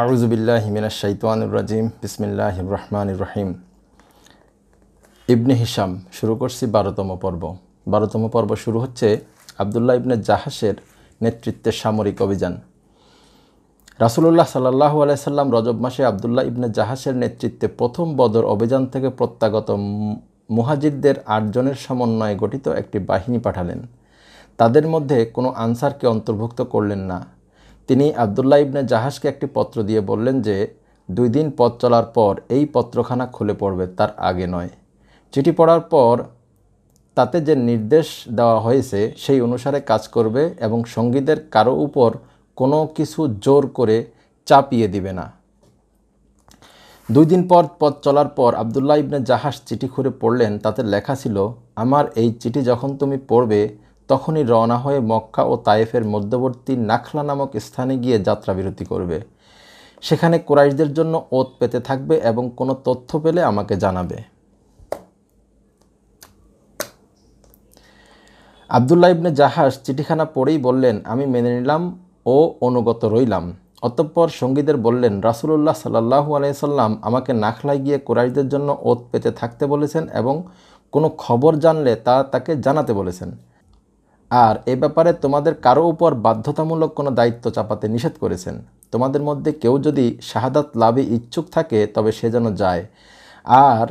আউযুবিল্লাহি মিনাশ শাইতানির রাজিম বিসমিল্লাহির রহমানির রহিম। ইবনে হিশাম শুরু করছি ১২তম পর্ব। ১২তম পর্ব শুরু হচ্ছে আবদুল্লাহ ইবনে জাহাশের নেতৃত্বে সামরিক অভিযান। রাসূলুল্লাহ সাল্লাল্লাহু আলাইহি সাল্লাম রজব মাসে আবদুল্লাহ ইবনে জাহাশের নেতৃত্বে প্রথম বদর অভিযান থেকে প্রত্যাগত মুহাজিরদের ৮ জনের সমন্বয়ে গঠিত একটি বাহিনী পাঠালেন। তাদের মধ্যে কোনো আনসারকে অন্তর্ভুক্ত করলেন না। তিনি আবদুল্লাহ ইবনে জাহাশকে একটি পত্র দিয়ে বললেন যে ২ দিন পথ চলার পর এই পত্রখানা খুলে পড়বে, তার আগে নয়। চিঠি পড়ার পর তাতে যে নির্দেশ দেওয়া হয়েছে সেই অনুসারে কাজ করবে এবং সঙ্গীদের কারো উপর কোনো কিছু জোর করে চাপিয়ে দিবে না। ২ দিন পর পথ চলার পর আবদুল্লাহ ইবনে জাহাশ চিঠি খুলে পড়লেন। তাতে লেখা ছিল, আমার এই চিঠি যখন তুমি পড়বে তখনই রওনা হয়ে মক্কা ও তায়েফের মধ্যবর্তী নাখলা নামক স্থানে গিয়ে যাত্রাবিরতি করবে। সেখানে কুরাইশদের জন্য ওত পেতে থাকবে এবং কোনো তথ্য পেলে আমাকে জানাবে। আবদুল্লাহ ইবনে জাহাশ চিঠিখানা পড়েই বললেন, আমি মেনে নিলাম ও অনুগত রইলাম। অতঃপর সঙ্গীদের বললেন, রাসূলুল্লাহ সাল্লাল্লাহু আলাইহি সাল্লাম আমাকে নাখলায় গিয়ে কুরাইশদের জন্য ওত পেতে থাকতে বলেছেন এবং কোনো খবর জানলে তা তাকে জানাতে বলেছেন। আর এ ব্যাপারে তোমাদের কারো উপর বাধ্যতামূলক কোনো দায়িত্ব চাপাতে নিষেধ করেছেন। তোমাদের মধ্যে কেউ যদি শাহাদাত লাভে ইচ্ছুক থাকে তবে সে যেন যায়, আর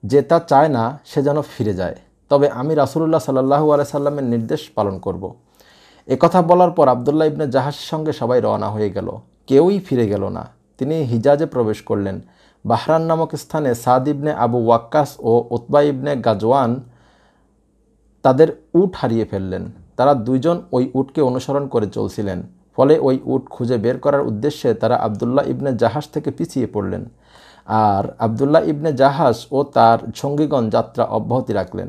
যে তা চায় না সে যেন ফিরে যায়। তবে আমি রাসূলুল্লাহ সাল্লাল্লাহু আলাইহি সাল্লামের নির্দেশ পালন করব। একথা বলার পর আবদুল্লাহ ইবনে জাহাশের সঙ্গে সবাই রওনা হয়ে গেল। কেউই ফিরে গেল না। তিনি হিজাজে প্রবেশ করলেন। বাহরান নামক স্থানে সাদ ইবনে আবু ওয়াক্কাস ও উতবা ইবনে গাজওয়ান তাদের উট হারিয়ে ফেললেন। তারা ২ জন ওই উটকে অনুসরণ করে চলছিলেন। ফলে ওই উট খুঁজে বের করার উদ্দেশ্যে তারা আবদুল্লাহ ইবনে জাহাশ থেকে পিছিয়ে পড়লেন। আর আবদুল্লাহ ইবনে জাহাশ ও তার সঙ্গীগণ যাত্রা অব্যাহতি রাখলেন।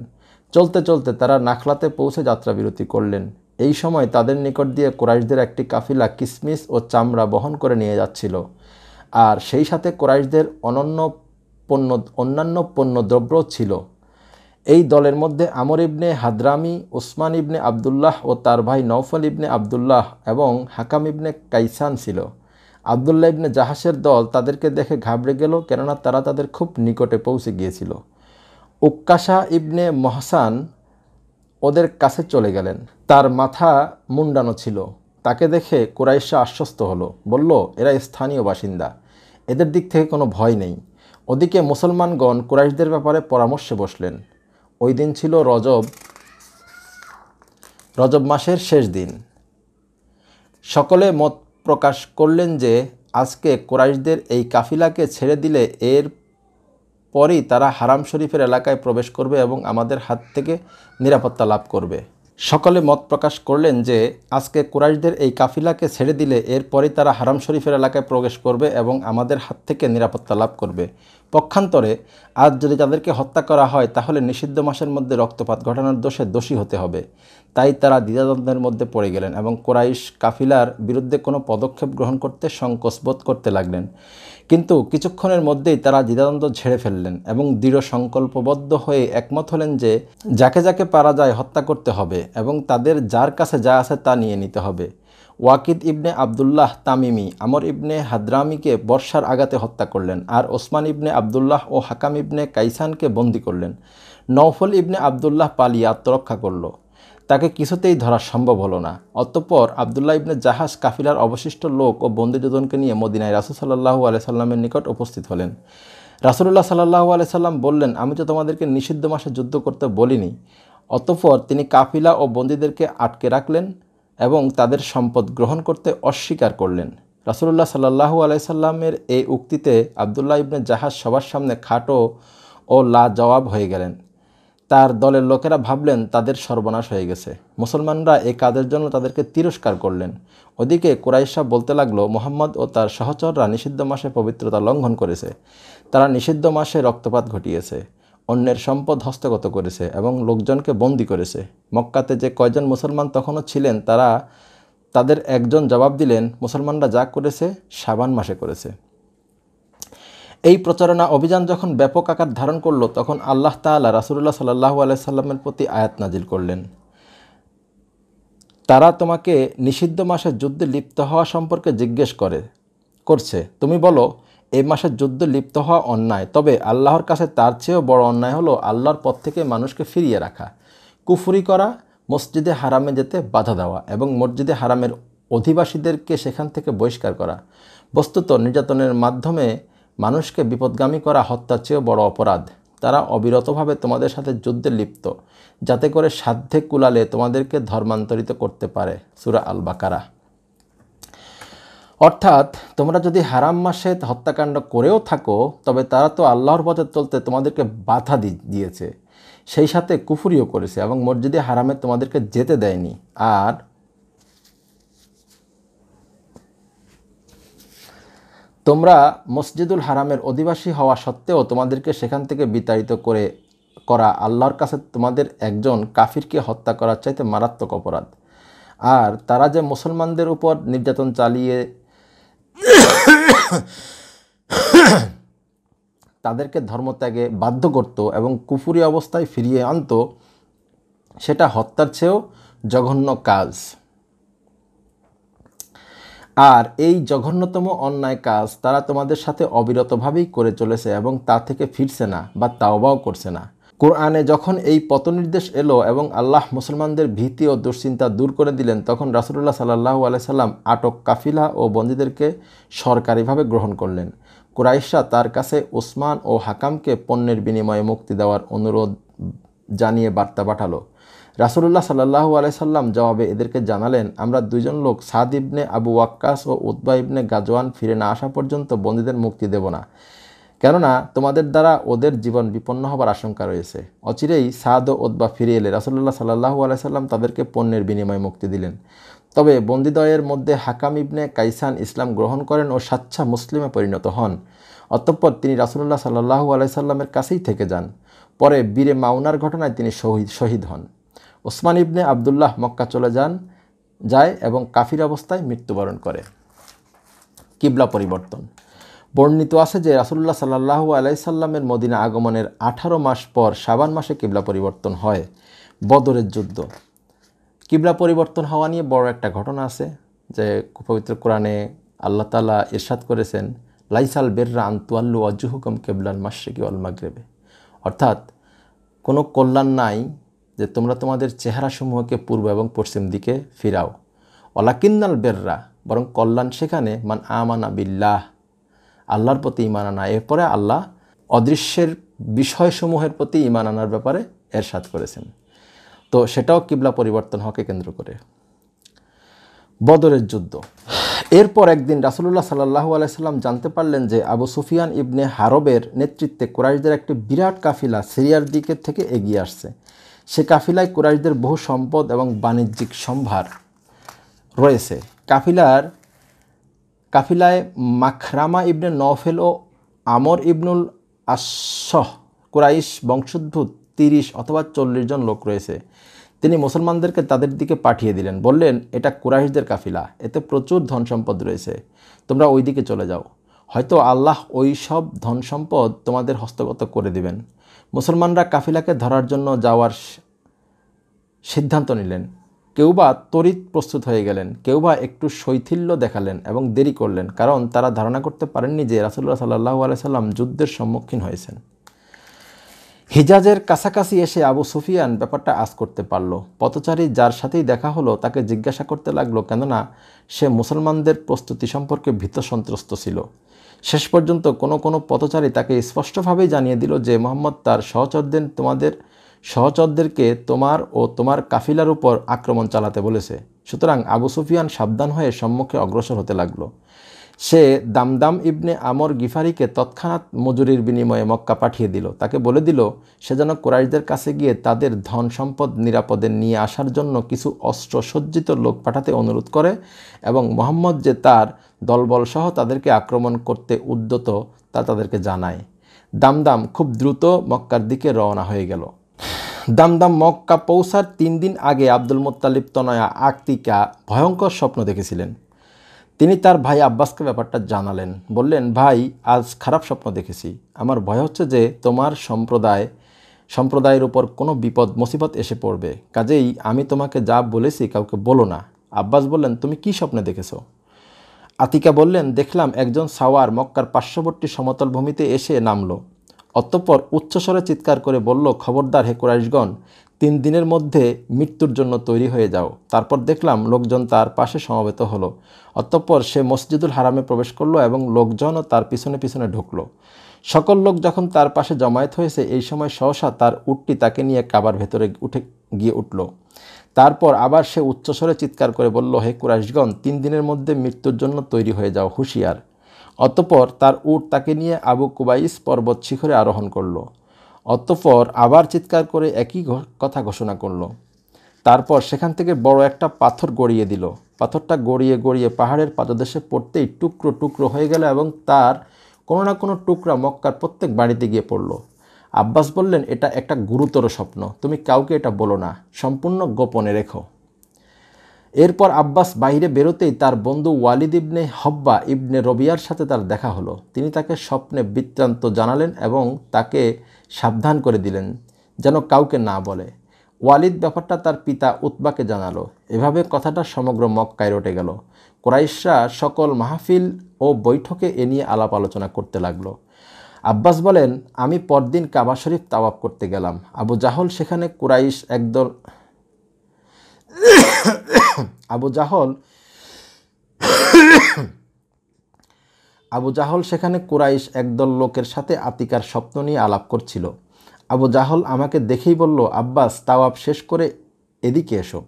চলতে চলতে তারা নাখলাতে পৌঁছে যাত্রাবিরতি করলেন। এই সময় তাদের নিকট দিয়ে কুরাইশদের একটি কাফিলা কিসমিস ও চামড়া বহন করে নিয়ে যাচ্ছিল। আর সেই সাথে কুরাইশদের অন্যান্য পণ্যদ্রব্যও ছিল। এই দলের মধ্যে আমর ইবনে হাদরামি, উসমান ইবনে আবদুল্লাহ ও তার ভাই নওফল ইবনে আবদুল্লাহ এবং হাকাম ইবনে কাইসান ছিল। আবদুল্লাহ ইবনে জাহাশের দল তাদেরকে দেখে ঘাবড়ে গেল, কেননা তারা তাদের খুব নিকটে পৌঁছে গিয়েছিল। উক্কাশা ইবনে মহসান ওদের কাছে চলে গেলেন। তার মাথা মুন্ডানো ছিল। তাকে দেখে কুরাইশরা আশ্বস্ত হলো, বলল, এরা স্থানীয় বাসিন্দা, এদের দিক থেকে কোনো ভয় নেই। ওদিকে মুসলমানগণ কুরাইশদের ব্যাপারে পরামর্শে বসলেন। ওই দিন ছিল রজব মাসের শেষ দিন। সকলে মত প্রকাশ করলেন যে আজকে কুরাইশদের এই কাফিলাকে ছেড়ে দিলে এর পরই তারা হারাম শরীফের এলাকায় প্রবেশ করবে এবং আমাদের হাত থেকে নিরাপত্তা লাভ করবে। সকলে মত প্রকাশ করলেন যে আজকে কুরাইশদের এই কাফিলাকে ছেড়ে দিলে এরপরই তারা হারাম শরীফের এলাকায় প্রবেশ করবে এবং আমাদের হাত থেকে নিরাপত্তা লাভ করবে। পক্ষান্তরে আজ যদি তাদেরকে হত্যা করা হয় তাহলে নিষিদ্ধ মাসের মধ্যে রক্তপাত ঘটানোর দোষে দোষী হতে হবে। তাই তারা দ্বিধাদ্বন্দ্বের মধ্যে পড়ে গেলেন এবং কুরাইশ কাফিলার বিরুদ্ধে কোনো পদক্ষেপ গ্রহণ করতে সংকোচ বোধ করতে লাগলেন। কিন্তু কিছুক্ষণের মধ্যেই তারা দ্বিধাদ্বন্দ্ব ঝেড়ে ফেললেন এবং দৃঢ় সংকল্পবদ্ধ হয়ে একমত হলেন যে যাকে যাকে পারা যায় হত্যা করতে হবে এবং তাদের যার কাছে যা আছে তা নিয়ে নিতে হবে। ওয়াকিদ ইবনে আবদুল্লাহ তামিমি আমর ইবনে হাদরামিকে বর্ষার আঘাতে হত্যা করলেন, আর ওসমান ইবনে আবদুল্লাহ ও হাকাম ইবনে কাইসানকে বন্দী করলেন। নওফল ইবনে আবদুল্লাহ পালিয়ে আত্মরক্ষা করল। তাকে কিছুতেই ধরা সম্ভব হলো না। অতঃপর আবদুল্লাহ ইবনে জাহাশ কাফিলার অবশিষ্ট লোক ও বন্দীজনকে নিয়ে মদিনায় রাসূল সাল্লাল্লাহু আলাইহি সাল্লামের নিকট উপস্থিত হলেন। রাসূলুল্লাহ সাল্লাল্লাহু আলাইহি সাল্লাম বললেন, আমি তো তোমাদেরকে নিষিদ্ধ মাসে যুদ্ধ করতে বলিনি। অতঃপর তিনি কাফিলা ও বন্দীদেরকে আটকে রাখলেন এবং তাদের সম্পদ গ্রহণ করতে অস্বীকার করলেন। রাসূলুল্লাহ সাল্লাল্লাহু আলাইহি সাল্লামের এই উক্তিতে আবদুল্লাহ ইবনে জাহাশ সবার সামনে খাটো ও লাজবাব হয়ে গেলেন। তার দলের লোকেরা ভাবলেন তাদের সর্বনাশ হয়ে গেছে। মুসলমানরা এই কাজের জন্য তাদেরকে তিরস্কার করলেন। ওদিকে কুরাইশরা বলতে লাগলো, মুহাম্মদ ও তার সহচররা নিষিদ্ধ মাসে পবিত্রতা লঙ্ঘন করেছে। তারা নিষিদ্ধ মাসে রক্তপাত ঘটিয়েছে, অন্যের সম্পদ হস্তগত করেছে এবং লোকজনকে বন্দী করেছে। মক্কাতে যে কয়জন মুসলমান তখনও ছিলেন তাদের একজন জবাব দিলেন, মুসলমানরা যা করেছে শাবান মাসে করেছে। এই প্রচারণা অভিযান যখন ব্যাপক আকার ধারণ করল তখন আল্লাহ তাআলা রাসূলুল্লাহ সাল্লাল্লাহু আলাইহি সাল্লামের প্রতি আয়াত নাজিল করলেন, তারা তোমাকে নিষিদ্ধ মাসের যুদ্ধে লিপ্ত হওয়া সম্পর্কে জিজ্ঞেস করে, করছে। তুমি বলো, এই মাসে যুদ্ধে লিপ্ত হওয়া অন্যায়, তবে আল্লাহর কাছে তার চেয়েও বড় অন্যায় হলো আল্লাহর পথ থেকে মানুষকে ফিরিয়ে রাখা, কুফরি করা, মসজিদে হারামে যেতে বাধা দেওয়া এবং মসজিদে হারামের অধিবাসীদেরকে সেখান থেকে বহিষ্কার করা। বস্তুত নির্যাতনের মাধ্যমে মানুষকে বিপদগামী করা হত্যার চেয়েও বড় অপরাধ। তারা অবিরতভাবে তোমাদের সাথে যুদ্ধে লিপ্ত, যাতে করে সাধ্যে কুলালে তোমাদেরকে ধর্মান্তরিত করতে পারে। সূরা আল বাকারা। অর্থাৎ তোমরা যদি হারাম মাসে হত্যাকাণ্ড করেও থাকো, তবে তারা তো আল্লাহর পথে চলতে তোমাদেরকে বাধা দিয়েছে, সেই সাথে কুফরিও করেছে এবং মসজিদে হারামে তোমাদেরকে যেতে দেয়নি। আর তোমরা মসজিদুল হারামের অধিবাসী হওয়া সত্ত্বেও তোমাদেরকে সেখান থেকে বিতাড়িত করা আল্লাহর কাছে তোমাদের একজন কাফিরকে হত্যা করার চাইতে মারাত্মক অপরাধ। আর তারা যে মুসলমানদের উপর নির্যাতন চালিয়ে তাদেরকে ধর্মত্যাগে বাধ্য করত এবং কুফরি অবস্থায় ফিরিয়ে আনত, সেটা হত্যার চেয়েও জঘন্য কাজ। আর এই জঘন্যতম অন্যায় কাজ তারা তোমাদের সাথে অবিরতভাবেই করে চলেছে এবং তা থেকে ফিরছে না বা তাওবাও করছে না। কোরআনে যখন এই পথনির্দেশ এলো এবং আল্লাহ মুসলমানদের ভীতি ও দুশ্চিন্তা দূর করে দিলেন, তখন রাসূলুল্লাহ সাল্লাল্লাহু আলাইহি সাল্লাম আটক কাফিলা ও বন্দীদেরকে সরকারিভাবে গ্রহণ করলেন। কুরাইশরা তার কাছে উসমান ও হাকামকে পণ্যের বিনিময়ে মুক্তি দেওয়ার অনুরোধ জানিয়ে বার্তা পাঠালো। রাসূলুল্লাহ সাল্লাল্লাহু আলাইহি সাল্লাম জবাবে এদেরকে জানালেন, আমরা দুইজন লোক সাদ ইবনে আবু ওয়াক্কাস ও উতবা ইবনে গাজওয়ান ফিরে না আসা পর্যন্ত বন্দীদের মুক্তি দেব না, কেননা তোমাদের দ্বারা ওদের জীবন বিপন্ন হবার আশঙ্কা রয়েছে। অচিরেই সাদ ও উতবা ফিরে এলে রাসূলুল্লাহ সাল্লাল্লাহু আলাইহি সাল্লাম তাদেরকে পণ্যের বিনিময়ে মুক্তি দিলেন। তবে বন্দীদ্বয়ের মধ্যে হাকাম ইবনে কাইসান ইসলাম গ্রহণ করেন ও সাচ্চা মুসলিমে পরিণত হন। অতঃপর তিনি রাসূলুল্লাহ সাল্লাল্লাহু আলাইহি সাল্লামের কাছেই থেকে যান। পরে বীরে মাউনার ঘটনায় তিনি শহীদ হন। ওসমান ইবনে আবদুল্লাহ মক্কা চলে যায় এবং কাফির অবস্থায় মৃত্যুবরণ করে। কিবলা পরিবর্তন। বর্ণিত আছে যে রাসূলুল্লাহ সাল্লাল্লাহু আলাইহি সাল্লামের মদিনা আগমনের 18 মাস পর শাবান মাসে কিবলা পরিবর্তন হয়। বদরের যুদ্ধ। কিবলা পরিবর্তন হওয়া নিয়ে বড় একটা ঘটনা আছে, যে পবিত্র কোরআনে আল্লাহ তাআলা ইরশাদ করেছেন, লাইসাল বিররা আন তুওয়াল্লু ওয়াজহুকুম কিবলাল মাশরিকি ওয়াল মাগরিবি। অর্থাৎ কোনো কল্যাণ নাই যে তোমরা তোমাদের চেহারাসমূহকে পূর্ব এবং পশ্চিম দিকে ফিরাও। ওয়ালাকিন্নাল বিররা, বরং কল্যাণ সেখানে মান আমানা বিল্লাহ, আল্লাহর প্রতি ঈমান আনা। এরপরে আল্লাহ অদৃশ্যের বিষয়সমূহের প্রতি ঈমান আনার ব্যাপারে এরশাদ করেছেন। তো সেটাও কিবলা পরিবর্তন হকে কেন্দ্র করে। বদরের যুদ্ধ। এরপর একদিন রাসূলুল্লাহ সাল্লাল্লাহু আলাইহি সাল্লাম জানতে পারলেন যে আবু সুফিয়ান ইবনে হারবের নেতৃত্বে কুরাইশদের একটি বিরাট কাফিলা সিরিয়ার দিকে থেকে এগিয়ে আসছে। সে কাফিলায় কুরাইশদের বহু সম্পদ এবং বাণিজ্যিক সম্ভার রয়েছে। কাফিলায় মাখরামা ইবনে নওফেল ও আমর ইবনুল আশহ কুরাইশ বংশোদ্ভূত 30 অথবা 40 জন লোক রয়েছে। তিনি মুসলমানদেরকে তাদের দিকে পাঠিয়ে দিলেন, বললেন, এটা কুরাইশদের কাফিলা, এতে প্রচুর ধন সম্পদ রয়েছে, তোমরা ওই দিকে চলে যাও, হয়তো আল্লাহ ওই সব ধন সম্পদ তোমাদের হস্তগত করে দিবেন। মুসলমানরা কাফিলাকে ধরার জন্য যাওয়ার সিদ্ধান্ত নিলেন। কেউ বা তড়িৎ প্রস্তুত হয়ে গেলেন, কেউ বা একটু শৈথিল্য দেখালেন এবং দেরি করলেন, কারণ তারা ধারণা করতে পারেননি যে রাসূলুল্লাহ সাল্লাল্লাহু আলাইহি সাল্লাম যুদ্ধের সম্মুখীন হয়েছেন। হিজাজের কাছাকাছি এসে আবু সুফিয়ান ব্যাপারটা আঁচ করতে পারল। পথচারী যার সাথেই দেখা হলো তাকে জিজ্ঞাসা করতে লাগলো, কেননা সে মুসলমানদের প্রস্তুতি সম্পর্কে ভীত সন্ত্রস্ত ছিল। শেষ পর্যন্ত কোনো পথচারী তাকে স্পষ্টভাবেই জানিয়ে দিল যে মুহাম্মদ তার সহচরদেরকে তোমার ও তোমার কাফিলার উপর আক্রমণ চালাতে বলেছে। সুতরাং আবু সুফিয়ান সাবধান হয়ে সম্মুখে অগ্রসর হতে লাগলো। সে দামদাম ইবনে আমর গিফারিকে তৎক্ষণাৎ মজুরির বিনিময়ে মক্কা পাঠিয়ে দিল। তাকে বলে দিল সে যেন কুরাইশদের কাছে গিয়ে তাদের ধন সম্পদ নিরাপদে নিয়ে আসার জন্য কিছু অস্ত্র সজ্জিত লোক পাঠাতে অনুরোধ করে এবং মুহাম্মদ যে তার দলবলসহ তাদেরকে আক্রমণ করতে উদ্যত তা তাদেরকে জানায়। দামদাম খুব দ্রুত মক্কার দিকে রওনা হয়ে গেল। দামদাম মক্কা পৌঁছার 3 দিন আগে আব্দুল মুত্তালিব তনয়া আকিকা ভয়ঙ্কর স্বপ্ন দেখেছিলেন। তিনি তার ভাই আব্বাসকে ব্যাপারটা জানালেন। বললেন, ভাই, আজ খারাপ স্বপ্ন দেখেছি। আমার ভয় হচ্ছে যে তোমার সম্প্রদায়ের উপর কোনো বিপদ মুসিবত এসে পড়বে, কাজেই আমি তোমাকে যা বলেছি কাউকে বলো না। আব্বাস বললেন, তুমি কি স্বপ্নে দেখেছো? আতিকা বললেন, দেখলাম একজন সাওয়ার মক্কার পার্শ্ববর্তী সমতল ভূমিতে এসে নামল। অতঃপর উচ্চস্বরে চিৎকার করে বলল, খবরদার হে কুরাইশগণ, 3 দিনের মধ্যে মৃত্যুর জন্য তৈরি হয়ে যাও। তারপর দেখলাম লোকজন তার পাশে সমবেত হলো। অতঃপর সে মসজিদুল হারামে প্রবেশ করলো এবং লোকজনও তার পিছনে পিছনে ঢুকলো। সকল লোক যখন তার পাশে জমায়েত হয়েছে, এই সময় সহসা তার উটটি তাকে নিয়ে কাবার ভেতরে উঠল। তারপর আবার সে উচ্চস্বরে চিৎকার করে বলল, হে কুরাইশগণ, 3 দিনের মধ্যে মৃত্যুর জন্য তৈরি হয়ে যাও, হুঁশিয়ার। অতঃপর তার উট তাকে নিয়ে আবু কুবাইস পর্বত শিখরে আরোহণ করল। অতঃপর আবার চিৎকার করে একই কথা ঘোষণা করল। তারপর সেখান থেকে বড় একটা পাথর গড়িয়ে দিল। পাথরটা গড়িয়ে গড়িয়ে পাহাড়ের পাদদেশে পড়তেই টুকরো টুকরো হয়ে গেল এবং তার কোনো না কোনো টুকরা মক্কার প্রত্যেক বাড়িতে গিয়ে পড়ল। আব্বাস বললেন, এটা একটা গুরুতর স্বপ্ন, তুমি কাউকে এটা বলো না, সম্পূর্ণ গোপনে রেখো। এরপর আব্বাস বাইরে বেরোতেই তার বন্ধু ওয়ালিদ ইবনে হব্বা ইবনে রবিয়ার সাথে তার দেখা হলো। তিনি তাকে স্বপ্নে বৃত্তান্ত জানালেন এবং তাকে সাবধান করে দিলেন যেন কাউকে না বলে। ওয়ালিদ ব্যাপারটা তার পিতা উতবাকে জানালো। এভাবে কথাটা সমগ্র মক্কায় রটে গেল। কুরাইশরা সকল মাহফিল ও বৈঠকে এ নিয়ে আলাপ আলোচনা করতে লাগলো। আব্বাস বলেন, আমি পরদিন কাবা শরীফ তাওয়াফ করতে গেলাম। আবু জাহল সেখানে কুরাইশ একদল লোকের সাথে আতিকার স্বপ্ন নিয়ে আলাপ করছিল। আবু জাহল আমাকে দেখেই বলল, আব্বাস, তাওয়াফ শেষ করে এদিকে এসো।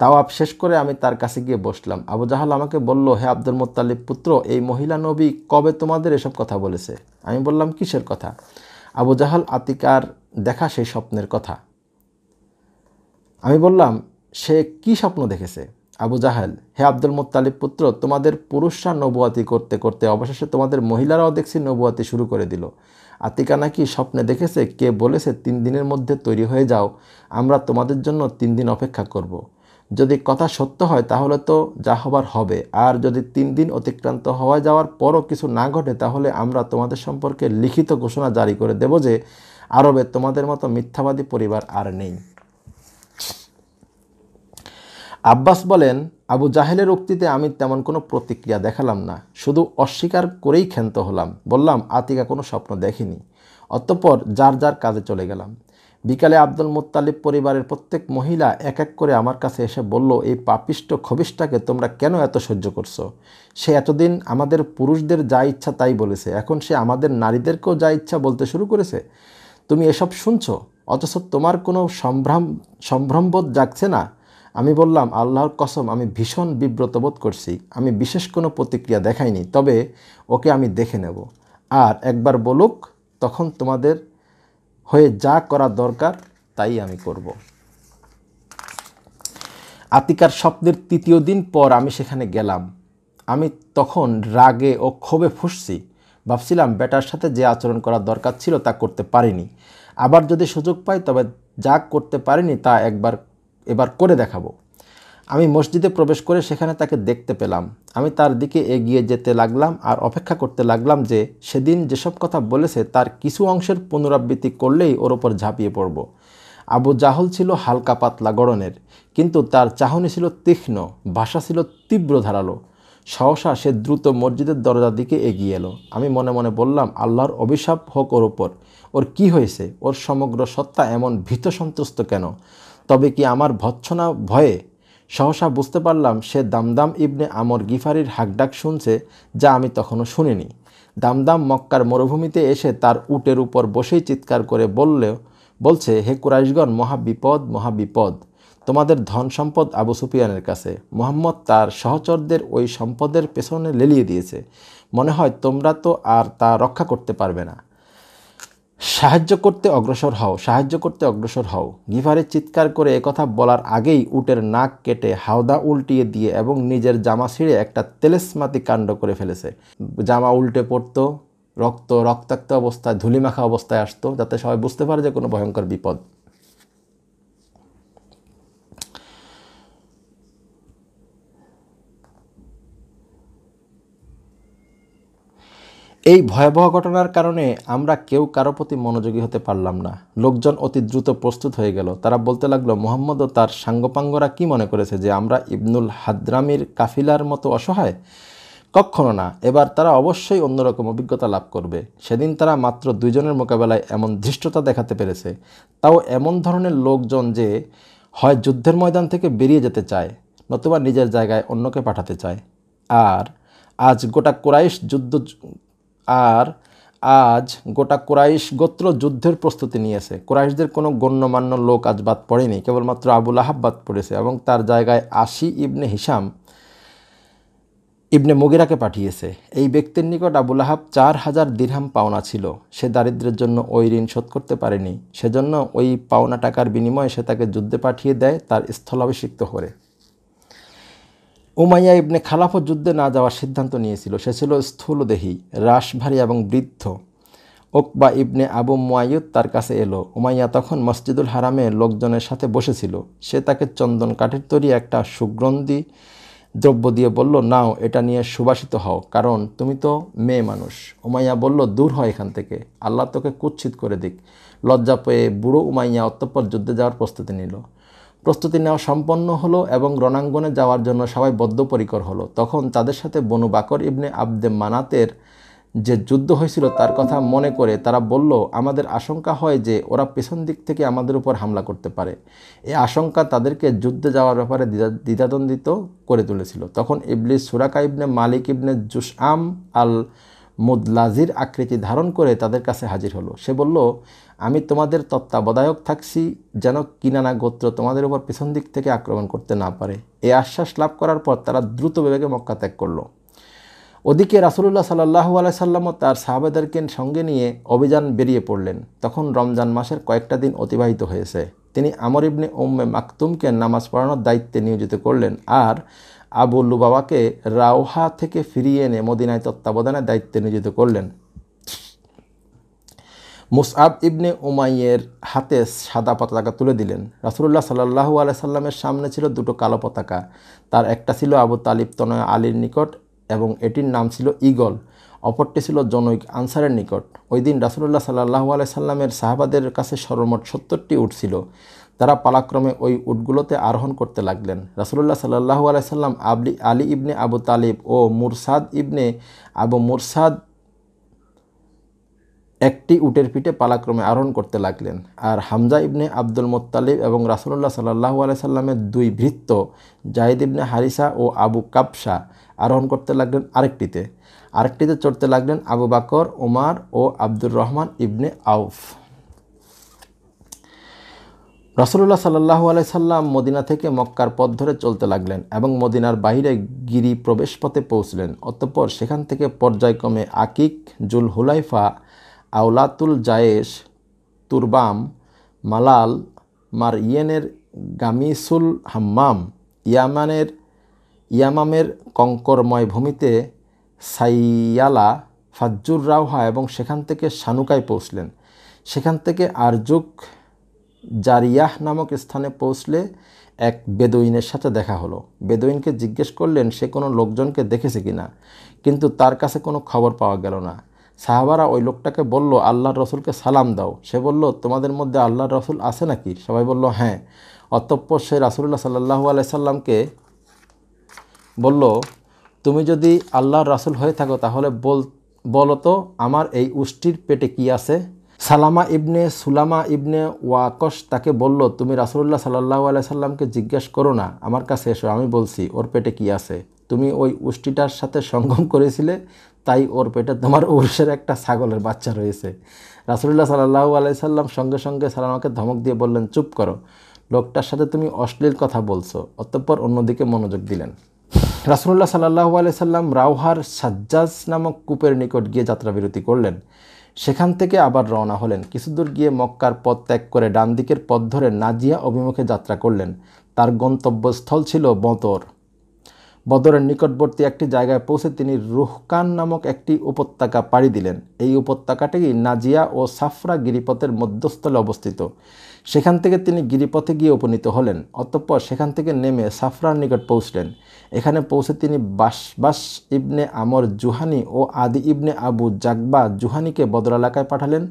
তাওয়াফ শেষ করে আমি তার কাছে গিয়ে বসলাম। আবু জাহল আমাকে বলল, হে আব্দুল মুত্তালিব পুত্র, এই মহিলা নবী কবে তোমাদের এসব কথা বলেছে? আমি বললাম, কিসের কথা? আবু জাহল আতিকার দেখা সেই স্বপ্নের কথা। আমি বললাম, সে কি স্বপ্ন দেখেছে? আবু জাহেল, হে আব্দুল মুত্তালিব পুত্র, তোমাদের পুরুষরা নবুয়াতি করতে করতে অবশেষে তোমাদের মহিলারাও দেখছি নবুয়াতি শুরু করে দিল। আতিকা নাকি স্বপ্নে দেখেছে কে বলেছে 3 দিনের মধ্যে তৈরি হয়ে যাও, আমরা তোমাদের জন্য 3 দিন অপেক্ষা করব। যদি কথা সত্য হয় তাহলে তো যা হবার হবে, আর যদি 3 দিন অতিক্রান্ত হওয়া যাওয়ার পরও কিছু না ঘটে তাহলে আমরা তোমাদের সম্পর্কে লিখিত ঘোষণা জারি করে দেব যে আরবে তোমাদের মতো মিথ্যাবাদী পরিবার আর নেই। আব্বাস বলেন, আবু জাহেলের উক্তিতে আমি তেমন কোনো প্রতিক্রিয়া দেখালাম না, শুধু অস্বীকার করেই ক্ষান্ত হলাম। বললাম, আতিকা কোনো স্বপ্ন দেখেনি। অতঃপর যার যার কাজে চলে গেলাম। বিকালে আব্দুল মুত্তালিব পরিবারের প্রত্যেক মহিলা এক এক করে আমার কাছে এসে বলল, এই পাপিষ্ট খবিশটাকে তোমরা কেন এত সহ্য করছো? সে এতদিন আমাদের পুরুষদের যা ইচ্ছা তাই বলেছে, এখন সে আমাদের নারীদেরকেও যা ইচ্ছা বলতে শুরু করেছে। তুমি এসব শুনছো, অথচ তোমার কোনো সম্ভ্রমবোধ জাগছে না? আমি বললাম, আল্লাহর কসম, আমি ভীষণ বিব্রত বোধ করছি। আমি বিশেষ কোনো প্রতিক্রিয়া দেখাইনি, তবে ওকে আমি দেখে নেব, আর একবার বলুক, তখন তোমাদের হয়ে যা করা দরকার তাই আমি করব। আতিকার স্বপ্নের 3য় দিন পর আমি সেখানে গেলাম। আমি তখন রাগে ও ক্ষোভে ফুঁসছি। ভাবছিলাম, বেটার সাথে যে আচরণ করার দরকার ছিল তা করতে পারিনি। আবার যদি সুযোগ পাই তবে যা করতে পারিনি তা এবার করে দেখাবো। আমি মসজিদে প্রবেশ করে সেখানে তাকে দেখতে পেলাম। আমি তার দিকে এগিয়ে যেতে লাগলাম আর অপেক্ষা করতে লাগলাম যে সেদিন যেসব কথা বলেছে তার কিছু অংশের পুনরাবৃত্তি করলেই ওর ওপর ঝাঁপিয়ে পড়ব। আবু জাহল ছিল হালকা পাতলা গড়নের, কিন্তু তার চাহনি ছিল তীক্ষ্ণ, ভাষা ছিল তীব্র ধারালো। সহসা সে দ্রুত মসজিদের দরজার দিকে এগিয়ে এলো। আমি মনে মনে বললাম, আল্লাহর অভিশাপ হোক ওর ওপর। ওর কি হয়েছে? ওর সমগ্র সত্তা এমন ভীত সন্ত্রস্ত কেন? তবে কি আমার ভৎসনা ভয়ে? সহসা বুঝতে পারলাম সে দামদাম ইবনে আমর গিফারির হাকডাক শুনছে, যা আমি তখনও শুনিনি। দামদাম মক্কার মরুভূমিতে এসে তার উটের উপর বসেই চিৎকার করে বলছে, হে কুরাইশগণ, মহাবিপদ, মহাবিপদ! তোমাদের ধন সম্পদ আবু সুফিয়ানের কাছে। মুহাম্মদ তার সহচরদের ওই সম্পদের পেছনে লেলিয়ে দিয়েছে। মনে হয় তোমরা তো আর তা রক্ষা করতে পারবে না। সাহায্য করতে অগ্রসর হও, সাহায্য করতে অগ্রসর হও। গিফারি চিৎকার করে একথা বলার আগেই উটের নাক কেটে হাওদা উল্টিয়ে দিয়ে এবং নিজের জামা ছিঁড়ে একটা তেলেসমাতি কাণ্ড করে ফেলেছে। জামা উল্টে পড়তো, রক্তাক্ত অবস্থায়, ধুলিমাখা অবস্থায় আসতো, যাতে সবাই বুঝতে পারে যে কোনো ভয়ঙ্কর বিপদ। এই ভয়াবহ ঘটনার কারণে আমরা কেউ কারো প্রতি মনোযোগী হতে পারলাম না। লোকজন অতি দ্রুত প্রস্তুত হয়ে গেল। তারা বলতে লাগলো, মুহাম্মদ ও তার সাঙ্গপাঙ্গরা কি মনে করেছে যে আমরা ইবনুল হাদ্রামির কাফিলার মতো অসহায়? কখনো না, এবার তারা অবশ্যই অন্যরকম অভিজ্ঞতা লাভ করবে। সেদিন তারা মাত্র 2 জনের মোকাবেলায় এমন ধৃষ্টতা দেখাতে পেরেছে, তাও এমন ধরনের লোকজন যে হয় যুদ্ধের ময়দান থেকে বেরিয়ে যেতে চায়, নতুবা নিজের জায়গায় অন্যকে পাঠাতে চায়। আর আজ গোটা কুরাইশ গোত্র যুদ্ধের প্রস্তুতি নিয়েছে। কুরাইশদের কোনো গণ্যমান্য লোক আজ বাদ পড়েনি, কেবলমাত্র আবু লাহাব বাদ পড়েছে এবং তার জায়গায় আশি ইবনে হিশাম ইবনে মুগিরাকে পাঠিয়েছে। এই ব্যক্তির নিকট আবু লাহাব 4000 দিরহাম পাওনা ছিল। সে দারিদ্র্যের জন্য ওই ঋণ শোধ করতে পারেনি, সেজন্য ওই পাওনা টাকার বিনিময়ে সে তাকে যুদ্ধে পাঠিয়ে দেয় তার স্থলাভিষিক্ত করে। উমাইয়া ইবনে খালাফও যুদ্ধে না যাওয়ার সিদ্ধান্ত নিয়েছিল। সে ছিল স্থূলদেহী, রাশভারী এবং বৃদ্ধ। ওকবা ইবনে আবু মুয়াইয়দ তার কাছে এলো। উমাইয়া তখন মসজিদুল হারামে লোকজনের সাথে বসেছিল। সে তাকে চন্দন কাঠের তৈরি একটা সুগন্ধি দ্রব্য দিয়ে বলল, নাও, এটা নিয়ে সুবাসিত হও, কারণ তুমি তো মেয়ে মানুষ। উমাইয়া বলল, দূর হয় এখান থেকে, আল্লাহ তোকে কুৎসিত করে দিক। লজ্জা পেয়ে বুড়ো উমাইয়া অতঃপর যুদ্ধে যাওয়ার প্রস্তুতি নিল। প্রস্তুতি নেওয়া সম্পন্ন হলো এবং রণাঙ্গনে যাওয়ার জন্য সবাই বদ্ধপরিকর হলো। তখন তাদের সাথে বনু বাকর ইবনে আবদে মানাতের যে যুদ্ধ হয়েছিল তার কথা মনে করে তারা বলল, আমাদের আশঙ্কা হয় যে ওরা পেছন দিক থেকে আমাদের উপর হামলা করতে পারে। এই আশঙ্কা তাদেরকে যুদ্ধে যাওয়ার ব্যাপারে দ্বিধাদ্বন্দ্বিত করে তুলেছিল। তখন ইবলিস সুরাকা ইবনে মালিক ইবনে জুশআম আল মুদলাজির আকৃতি ধারণ করে তাদের কাছে হাজির হলো। সে বলল, আমি তোমাদের তত্ত্বাবধায়ক থাকছি, যেন কিনানা গোত্র তোমাদের উপর পেছন দিক থেকে আক্রমণ করতে না পারে। এই আশ্বাস লাভ করার পর তারা দ্রুত বেগে মক্কা ত্যাগ করলো। ওদিকে রাসূলুল্লাহ সাল্লাল্লাহু আলাইহি সাল্লাম ও তার সাহাবাদেরকে সঙ্গে নিয়ে অভিযান বেরিয়ে পড়লেন। তখন রমজান মাসের কয়েকটা দিন অতিবাহিত হয়েছে। তিনি আমর ইবনে উম্মে মাকতুমকে নামাজ পড়ানোর দায়িত্বে নিয়োজিত করলেন আর আবু লুবাবাকে রাওহা থেকে ফিরিয়ে এনে মদিনায় তত্ত্বাবধানের দায়িত্বে নিয়োজিত করলেন। মুসআব ইবনে উমাইয়ের হাতে সাদা পতাকা তুলে দিলেন। রাসূলুল্লাহ সাল্লাল্লাহু আলাইহি সাল্লামের সামনে ছিল দুটো কালো পতাকা। তার একটা ছিল আবু তালিব তনয় আলীর নিকট এবং এটির নাম ছিল ঈগল, অপরটি ছিল জনৈক আনসারের নিকট। ওই দিন রাসূলুল্লাহ সাল্লাল্লাহু আলাইহি সাল্লামের সাহাবাদের কাছে সর্বমোট 70টি উট ছিল। তারা পালাক্রমে ওই উটগুলোতে আরোহণ করতে লাগলেন। রাসূলুল্লাহ সাল্লাল্লাহু আলাইহি সাল্লাম আলী ইবনে আবু তালিব ও মুরসাদ ইবনে আবু মুরসাদ একটি উটের পিঠে পালাক্রমে আরোহণ করতে লাগলেন, আর হামজা ইবনে আব্দুল মুত্তালিব এবং রাসূলুল্লাহ সাল্লাল্লাহু আলাইহি সাল্লামের 2 ভৃত্য জায়েদ ইবনে হারিসা ও আবু কাবসা আরোহণ করতে লাগলেন আরেকটিতে চড়তে লাগলেন আবু বকর, ওমর ও আব্দুর রহমান ইবনে আউফ। রাসূলুল্লাহ সাল্লাল্লাহু আলাইহি সাল্লাম মদিনা থেকে মক্কার পথ ধরে চলতে লাগলেন এবং মদিনার বাইরে গিরি প্রবেশপথে পৌঁছলেন। অতঃপর সেখান থেকে পর্যায়ক্রমে আকিক, জুল হুলাইফা, আওলাতুল জায়েশ, তুরবাম, মালাল, মারইয়েনের গামিসুল হাম্মাম, ইয়ামামের কঙ্করময় ভূমিতে সাইয়ালা, ফাজ্জুর রাওহা এবং সেখান থেকে শানুকায় পৌঁছলেন। সেখান থেকে আরজুক জারিয়াহ নামক স্থানে পৌঁছলে এক বেদুইনের সাথে দেখা হলো। বেদুইনকে জিজ্ঞেস করলেন সে কোনো লোকজনকে দেখেছে কিনা, কিন্তু তার কাছে কোনো খবর পাওয়া গেল না। সাহাবারা ওই লোকটাকে বলল, আল্লাহর রসুলকে সালাম দাও। সে বলল, তোমাদের মধ্যে আল্লাহর রসুল আছে নাকি? সবাই বলল, হ্যাঁ। অতঃপর সে রাসূলুল্লাহ সাল্লাল্লাহু আলাইহি সাল্লামকে বলল, তুমি যদি আল্লাহর রাসূল হয়ে থাকো তাহলে বলো তো আমার এই উষ্টির পেটে কি আছে? সুলামা ইবনে ওয়াকশ তাকে বলল, তুমি রাসূলুল্লাহ সাল্লাল্লাহু আলাইহি সাল্লামকে জিজ্ঞেস করো না, আমার কাছে এসো, আমি বলছি ওর পেটে কি আছে। তুমি ওই উষ্টিটার সাথে সঙ্গম করেছিলে, তাই ওর পেটে তোমার উর্সের একটা ছাগলের বাচ্চা রয়েছে। রাসূলুল্লাহ সাল্লাল্লাহু আলাইহি সাল্লাম সঙ্গে সঙ্গে সালামাকে ধমক দিয়ে বললেন, চুপ করো, লোকটার সাথে তুমি অশ্লীল কথা বলছো। অতঃপর অন্যদিকে মনোযোগ দিলেন। রাসূলুল্লাহ সাল্লাল্লাহু আলাইহি সাল্লাম রাওহার সাজ্জাজ নামক কূপের নিকট গিয়ে যাত্রাবিরতি করলেন। সেখান থেকে আবার রওনা হলেন। কিছুদূর গিয়ে মক্কার পথ ত্যাগ করে ডান দিকের পথ ধরে নাজিয়া অভিমুখে যাত্রা করলেন। তার গন্তব্যস্থল ছিল বদরের নিকটবর্তী একটি জায়গায় পৌঁছে তিনি রুহকান নামক একটি উপত্যকা পাড়ি দিলেন। এই উপত্যকাটি নাজিয়া ও সাফরা গিরিপথের মধ্যস্থলে অবস্থিত। সেখান থেকে তিনি গিরিপথে গিয়ে উপনীত হলেন। অতঃপর সেখান থেকে নেমে সাফরার নিকট পৌঁছলেন। এখানে পৌঁছে তিনি বাস ইবনে আমর জুহানি ও আদি ইবনে আবু জাকবা জুহানিকে বদর এলাকায় পাঠালেন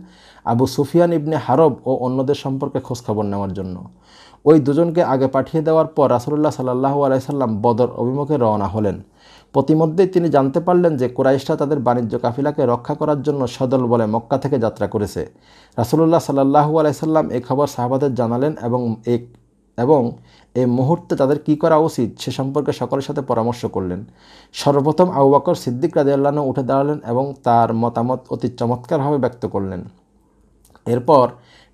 আবু সুফিয়ান ইবনে হারব ও অন্যদের সম্পর্কে খোঁজখবর নেওয়ার জন্য। ওই দুজনকে আগে পাঠিয়ে দেওয়ার পর রাসূলুল্লাহ সাল্লাল্লাহু আলাইহি সাল্লাম বদর অভিমুখে রওনা হলেন। প্রতিমধ্যেই তিনি জানতে পারলেন যে কুরাইশরা তাদের বাণিজ্য কাফিলাকে রক্ষা করার জন্য সদল বলে মক্কা থেকে যাত্রা করেছে। রাসূলুল্লাহ সাল্লাল্লাহু আলাইহি সাল্লাম এই খবর সাহাবাদের জানালেন এবং এই মুহূর্তে তাদের কী করা উচিত সে সম্পর্কে সকলের সাথে পরামর্শ করলেন। সর্বপ্রথম আবু বকর সিদ্দিক রাদিয়াল্লাহু আনহু উঠে দাঁড়ালেন এবং তার মতামত অতি চমৎকারভাবে ব্যক্ত করলেন। এরপর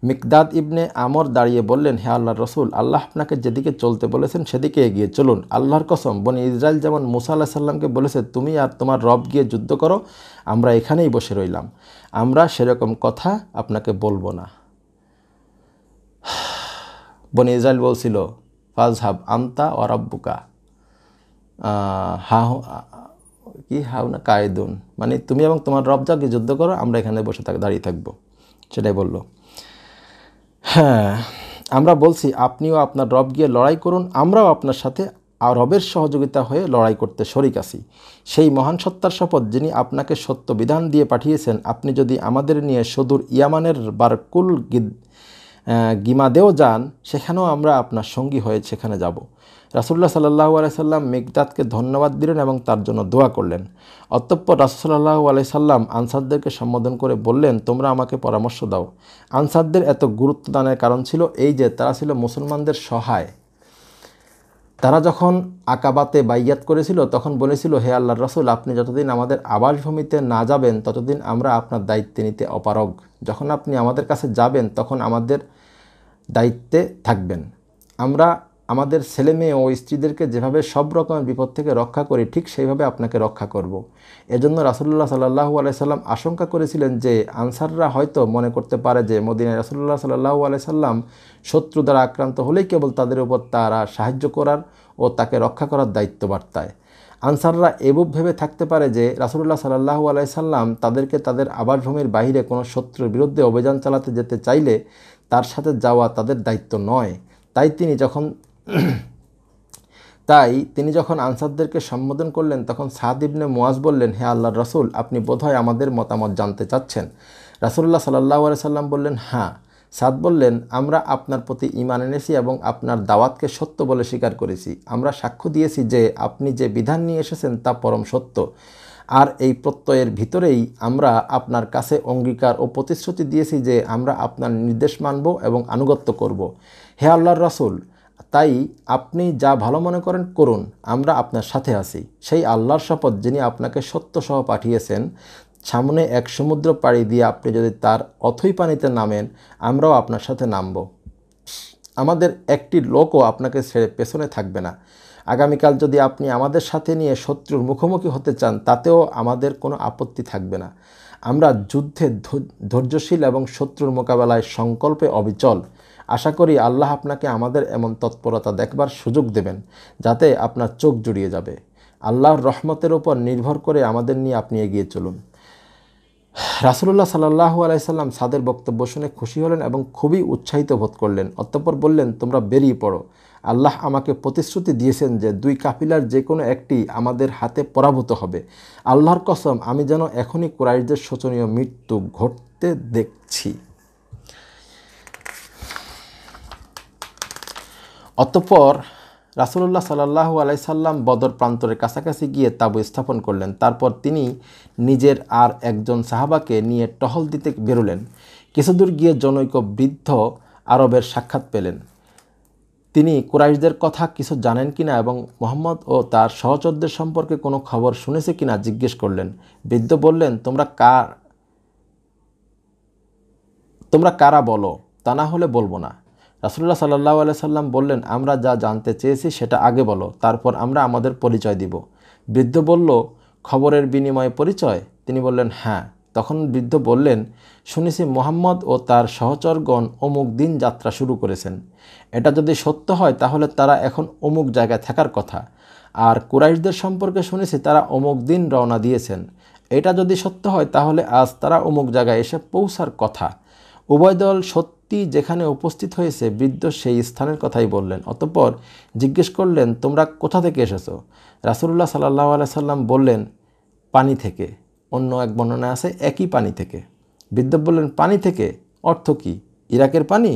মিকদাদ ইবনে আমর দাঁড়িয়ে বললেন, হে আল্লাহর রসুল, আল্লাহ আপনাকে যেদিকে চলতে বলেছেন সেদিকে এগিয়ে চলুন। আল্লাহর কসম, বনি ইসরাইল যেমন মুসা আলাইহিস সালামকে বলেছে তুমি আর তোমার রব গিয়ে যুদ্ধ করো, আমরা এখানেই বসে রইলাম, আমরা সেরকম কথা আপনাকে বলবো না। বনি ইসরাইল বলছিল ফাজহাব আনতা ওয়া রাব্বুকা হাউনা কায়েদুন, মানে তুমি এবং তোমার রব যা গিয়ে যুদ্ধ করো, আমরা এখানে বসে দাঁড়িয়ে থাকবো, সেটাই বলল। হ্যাঁ, আমরা বলছি আপনিও আপনার রব গিয়ে লড়াই করুন, আমরাও আপনার সাথে রবের সহযোগিতা হয়ে লড়াই করতে শরিক আছি। সেই মহান সত্তার শপথ যিনি আপনাকে সত্য বিধান দিয়ে পাঠিয়েছেন, আপনি যদি আমাদের নিয়ে সুদূর ইয়ামানের বারকুল গিমাদেও যান, সেখানেও আমরা আপনার সঙ্গী হয়ে সেখানে যাব। রাসূলুল্লাহ সাল্লাল্লাহু আলাইহি সাল্লাম মিকদাদকে ধন্যবাদ দিলেন এবং তার জন্য দোয়া করলেন। অতঃপর রাসূল সাল্লাল্লাহু আলাইহি সাল্লাম আনসারদেরকে সম্বোধন করে বললেন, তোমরা আমাকে পরামর্শ দাও। আনসারদের এত গুরুত্ব দানের কারণ ছিল এই যে তারা ছিল মুসলমানদের সহায়। তারা যখন আকাবাতে বাইয়াত করেছিল তখন বলেছিল, হে আল্লাহর রাসূল, আপনি যতদিন আমাদের আবাসভূমিতে না যাবেন ততদিন আমরা আপনার দায়িত্ব নিতে অপারগ। যখন আপনি আমাদের কাছে যাবেন তখন আমাদের দায়িত্বে থাকবেন। আমরা আমাদের ছেলে মেয়ে ও স্ত্রীদেরকে যেভাবে সব রকমের বিপদ থেকে রক্ষা করি, ঠিক সেইভাবে আপনাকে রক্ষা করব। এজন্য রাসূলুল্লাহ সাল্লাল্লাহু আলাইহি সাল্লাম আশঙ্কা করেছিলেন যে আনসাররা হয়তো মনে করতে পারে যে মদিনায় রাসূলুল্লাহ সাল্লাল্লাহু আলাইহি সাল্লাম শত্রু দ্বারা আক্রান্ত হলেই কেবল তাদের উপর তারা সাহায্য করার ও তাকে রক্ষা করার দায়িত্ব বার্তায়। আনসাররা এরূপ ভেবে থাকতে পারে যে রাসূলুল্লাহ সাল্লাল্লাহু আলাইহি সাল্লাম তাদেরকে তাদের আবাসভূমির বাইরে কোনো শত্রুর বিরুদ্ধে অভিযান চালাতে যেতে চাইলে তার সাথে যাওয়া তাদের দায়িত্ব নয়। তাই তিনি যখন আনসারদেরকে সম্বোধন করলেন তখন সাদ ইবনে মুয়াজ বললেন, হে আল্লাহর রাসূল, আপনি বোধহয় আমাদের মতামত জানতে চাচ্ছেন। রাসূলুল্লাহ সাল্লাল্লাহু আলাইহি সাল্লাম বললেন, হ্যাঁ। সাদ বললেন, আমরা আপনার প্রতি ঈমান এনেছি এবং আপনার দাওয়াতকে সত্য বলে স্বীকার করেছি। আমরা সাক্ষ্য দিয়েছি যে আপনি যে বিধান নিয়ে এসেছেন তা পরম সত্য। আর এই প্রত্যয়ের ভিতরেই আমরা আপনার কাছে অঙ্গীকার ও প্রতিশ্রুতি দিয়েছি যে আমরা আপনার নির্দেশ মানব এবং আনুগত্য করব। হে আল্লাহর রাসূল, তাই আপনি যা ভালো মনে করেন করুন, আমরা আপনার সাথে আছি। সেই আল্লাহর শপথ যিনি আপনাকে সত্য সহ পাঠিয়েছেন, সামনে এক সমুদ্র পাড়ি দিয়ে আপনি যদি তার অথই পানিতে নামেন, আমরাও আপনার সাথে নামব। আমাদের একটি লোকও আপনাকে ছেড়ে পেছনে থাকবে না। আগামীকাল যদি আপনি আমাদের সাথে নিয়ে শত্রুর মুখোমুখি হতে চান, তাতেও আমাদের কোনো আপত্তি থাকবে না। আমরা যুদ্ধে ধৈর্যশীল এবং শত্রুর মোকাবেলায় সংকল্পে অবিচল। আশা করি আল্লাহ আপনাকে আমাদের এমন তৎপরতা দেখবার সুযোগ দেবেন যাতে আপনার চোখ জুড়িয়ে যাবে। আল্লাহর রহমতের উপর নির্ভর করে আমাদের নিয়ে আপনি এগিয়ে চলুন। রাসূলুল্লাহ সাল্লাল্লাহু আলাইহি সাল্লাম সাদের বক্তব্য শুনে খুশি হলেন এবং খুবই উৎসাহিত বোধ করলেন। অতঃপর বললেন, তোমরা বেরিয়ে পড়ো। আল্লাহ আমাকে প্রতিশ্রুতি দিয়েছেন যে দুই কাফিলার যে কোনো একটি আমাদের হাতে পরাভূত হবে। আল্লাহর কসম, আমি যেন এখনই কুরাইশদের শোচনীয় মৃত্যু ঘটতে দেখছি। অতঃপর রাসূলুল্লাহ সাল্লাল্লাহু আলাইহি সাল্লাম বদর প্রান্তরের কাছাকাছি গিয়ে তাঁবু স্থাপন করলেন। তারপর তিনি নিজের আর একজন সাহাবাকে নিয়ে টহল দিতে বেরোলেন। কিছুদূর গিয়ে জনৈক বৃদ্ধ আরবের সাক্ষাৎ পেলেন। তিনি কুরাইশদের কথা কিছু জানেন কিনা এবং মুহাম্মদ ও তার সহচরদের সম্পর্কে কোনো খবর শুনেছে কিনা জিজ্ঞেস করলেন। বৃদ্ধ বললেন, তোমরা কারা বলো, তা না হলে বলবো না। রাসূলুল্লাহ সাল্লাল্লাহু আলাইহি সাল্লাম বললেন, আমরা যা জানতে চেয়েছি সেটা আগে বলো, তারপর আমরা আমাদের পরিচয় দিব। বৃদ্ধ বলল, খবরের বিনিময়ে পরিচয়? তিনি বললেন, হ্যাঁ। তখন বৃদ্ধ বললেন, শুনেছি মুহাম্মদ ও তার সহচরগণ অমুক দিন যাত্রা শুরু করেছেন। এটা যদি সত্য হয় তাহলে তারা এখন অমুক জায়গায় থাকার কথা। আর কুরাইশদের সম্পর্কে শুনেছি তারা অমুক দিন রওনা দিয়েছেন। এটা যদি সত্য হয় তাহলে আজ তারা অমুক জায়গায় এসে পৌঁছার কথা। উভয় দল সত্যি যেখানে উপস্থিত হয়েছে, বৃদ্ধ সেই স্থানের কথাই বললেন। অতঃপর জিজ্ঞেস করলেন, তোমরা কোথা থেকে এসেছো? রাসূলুল্লাহ সাল্লাল্লাহু আলাইহি সাল্লাম বললেন, পানি থেকে। অন্য এক বর্ণনায় আছে একই পানি থেকে। বৃদ্ধ বললেন, পানি থেকে অর্থ কি? ইরাকের পানি?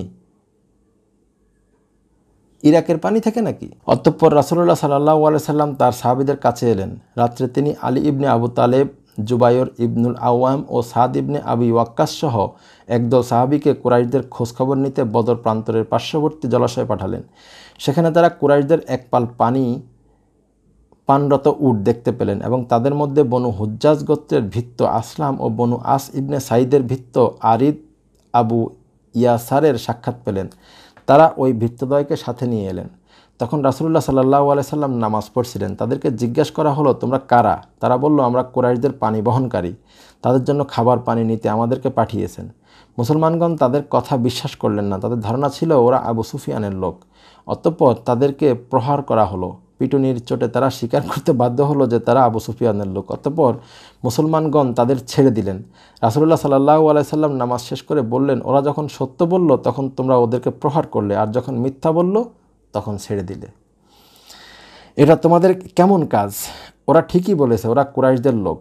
ইরাকের পানি থেকে নাকি? অতঃপর রাসূলুল্লাহ সাল্লাল্লাহু আলাইহি সাল্লাম তার সাহাবীদের কাছে এলেন। রাত্রে তিনি আলী ইবনে আবু তালেব, জুবাইর ইবনুল আওয়াম ও সাদ ইবনে আবি ওয়াক্কাস সহ একদল সাহাবীকে কুরাইশদের খোঁজখবর নিতে বদর প্রান্তরের পার্শ্ববর্তী জলাশয়ে পাঠালেন। সেখানে তারা কুরাইশদের এক পাল পানরত উট দেখতে পেলেন এবং তাদের মধ্যে বনু হুজ্জাজ গোত্রের ভৃত্য আসলাম ও বনু আস ইবনে সাইদের ভৃত্য আরিদ আবু ইয়াসারের সাক্ষাৎ পেলেন। তারা ওই ভৃত্যদ্বয়কে সাথে নিয়ে এলেন। তখন রাসূলুল্লাহ সাল্লাল্লাহু আলাইহি সাল্লাম নামাজ পড়ছিলেন। তাদেরকে জিজ্ঞাসা করা হলো, তোমরা কারা? তারা বলল, আমরা কুরাইশদের পানি বহনকারী, তাদের জন্য খাবার পানি নিতে আমাদেরকে পাঠিয়েছেন। মুসলমানগণ তাদের কথা বিশ্বাস করলেন না। তাদের ধারণা ছিল ওরা আবু সুফিয়ানের লোক। অতঃপর তাদেরকে প্রহার করা হলো। পিটুনির চোটে তারা স্বীকার করতে বাধ্য হলো যে তারা আবু সুফিয়ানের লোক। অতঃপর মুসলমানগণ তাদের ছেড়ে দিলেন। রাসূলুল্লাহ সাল্লাল্লাহু আলাইহি সাল্লাম নামাজ শেষ করে বললেন, ওরা যখন সত্য বলল তখন তোমরা ওদেরকে প্রহার করলে, আর যখন মিথ্যা বলল তখন ছেড়ে দিলে। এটা তোমাদের কেমন কাজ? ওরা ঠিকই বলেছে, ওরা কুরাইশদের লোক।